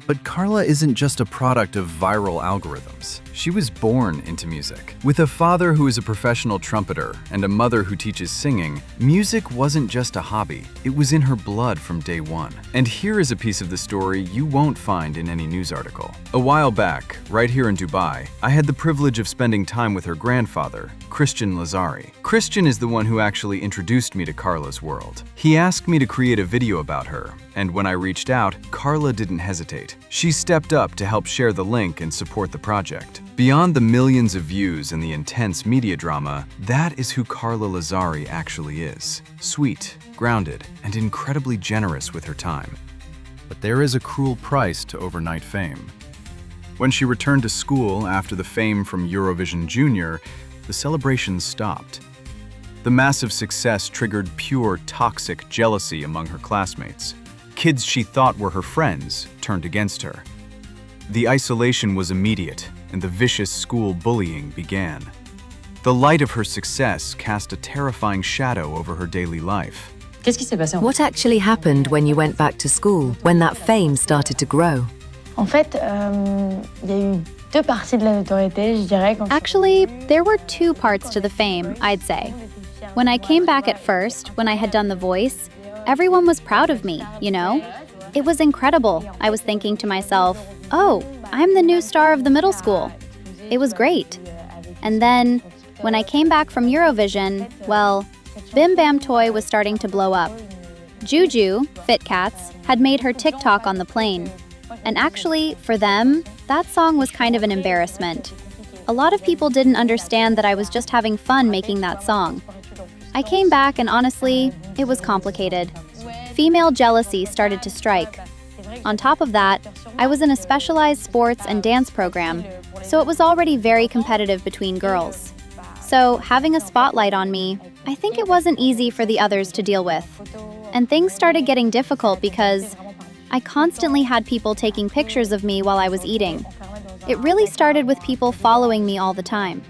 But Carla isn't just a product of viral algorithms. She was born into music. With a father who is a professional trumpeter and a mother who teaches singing, music wasn't just a hobby, it was in her blood from day one. And here is a piece of the story you won't find in any news article. A while back, right here in Dubai, I had the privilege of spending time with her grandfather, Carla Lazzari. Christian is the one who actually introduced me to Carla's world. He asked me to create a video about her, and when I reached out, Carla didn't hesitate. She stepped up to help share the link and support the project. Beyond the millions of views and the intense media drama, that is who Carla Lazzari actually is. Sweet, grounded, and incredibly generous with her time. But there is a cruel price to overnight fame. When she returned to school after the fame from Eurovision Junior, the celebrations stopped. The massive success triggered pure toxic jealousy among her classmates. Kids she thought were her friends turned against her. The isolation was immediate, and the vicious school bullying began. The light of her success cast a terrifying shadow over her daily life. What actually happened when you went back to school, when that fame started to grow? Actually, there were two parts to the fame, I'd say. When I came back at first, when I had done The Voice, everyone was proud of me, you know? It was incredible. I was thinking to myself, oh, I'm the new star of the middle school. It was great. And then, when I came back from Eurovision, well, Bim Bam Toy was starting to blow up. Juju, Fit Cats, had made her TikTok on the plane. And actually, for them, that song was kind of an embarrassment. A lot of people didn't understand that I was just having fun making that song. I came back and honestly, it was complicated. Female jealousy started to strike. On top of that, I was in a specialized sports and dance program, so it was already very competitive between girls. So having a spotlight on me, I think it wasn't easy for the others to deal with. And things started getting difficult because I constantly had people taking pictures of me while I was eating. It really started with people following me all the time.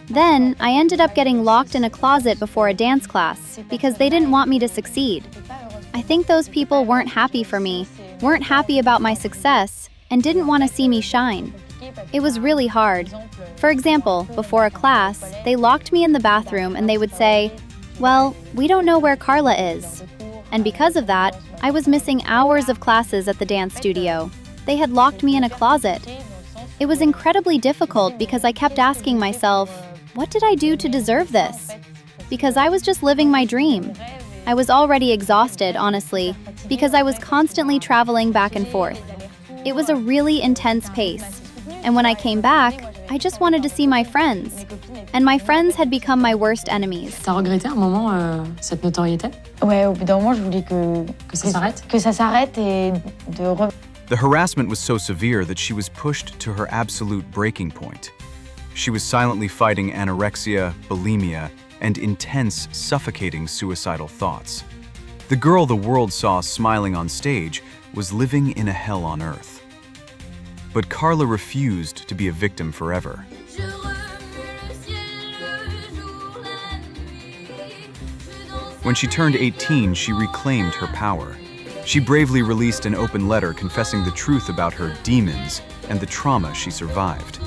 Then, I ended up getting locked in a closet before a dance class because they didn't want me to succeed. I think those people weren't happy for me, weren't happy about my success, and didn't want to see me shine. It was really hard. For example, before a class, they locked me in the bathroom and they would say, well, we don't know where Carla is. And because of that, I was missing hours of classes at the dance studio. They had locked me in a closet. It was incredibly difficult because I kept asking myself, what did I do to deserve this? Because I was just living my dream. I was already exhausted, honestly, because I was constantly traveling back and forth. It was a really intense pace. And when I came back, I just wanted to see my friends. And my friends had become my worst enemies. T'as regretté un moment cette notoriété? Ouais, au bout d'un moment, je voulais que ça s'arrête et de The harassment was so severe that she was pushed to her absolute breaking point. She was silently fighting anorexia, bulimia, and intense, suffocating suicidal thoughts. The girl the world saw smiling on stage was living in a hell on earth. But Carla refused to be a victim forever. When she turned 18, she reclaimed her power. She bravely released an open letter confessing the truth about her demons and the trauma she survived.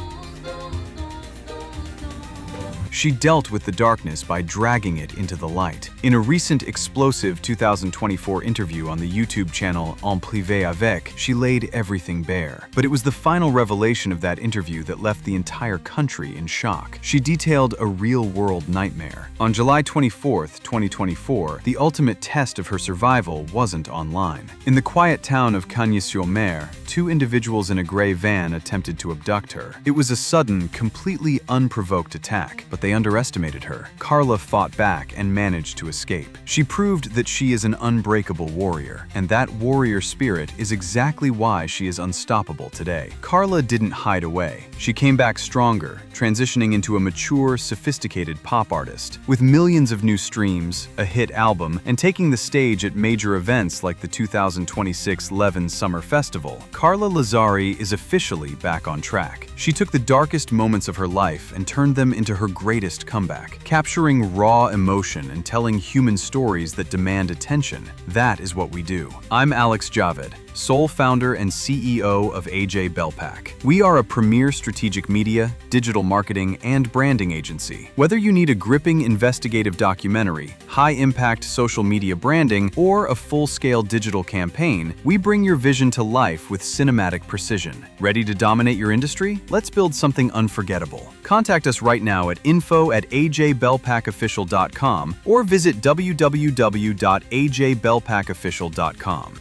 She dealt with the darkness by dragging it into the light. In a recent explosive 2024 interview on the YouTube channel En Privé Avec, she laid everything bare. But it was the final revelation of that interview that left the entire country in shock. She detailed a real-world nightmare. On July 24, 2024, the ultimate test of her survival wasn't online. In the quiet town of Cagnes-sur-Mer, two individuals in a gray van attempted to abduct her. It was a sudden, completely unprovoked attack, but they underestimated her. Carla fought back and managed to escape. She proved that she is an unbreakable warrior, and that warrior spirit is exactly why she is unstoppable today. Carla didn't hide away. She came back stronger, transitioning into a mature, sophisticated pop artist. With millions of new streams, a hit album, and taking the stage at major events like the 2026 Levin Summer Festival, Carla Lazzari is officially back on track. She took the darkest moments of her life and turned them into her greatest comeback. Capturing raw emotion and telling human stories that demand attention, that is what we do. I'm Alex Javed. sole founder and CEO of BELPAK. We are a premier strategic media, digital marketing, and branding agency. Whether you need a gripping investigative documentary, high-impact social media branding, or a full-scale digital campaign, we bring your vision to life with cinematic precision. Ready to dominate your industry? Let's build something unforgettable. Contact us right now at info@ajbelpakofficial.com or visit www.ajbelpakofficial.com.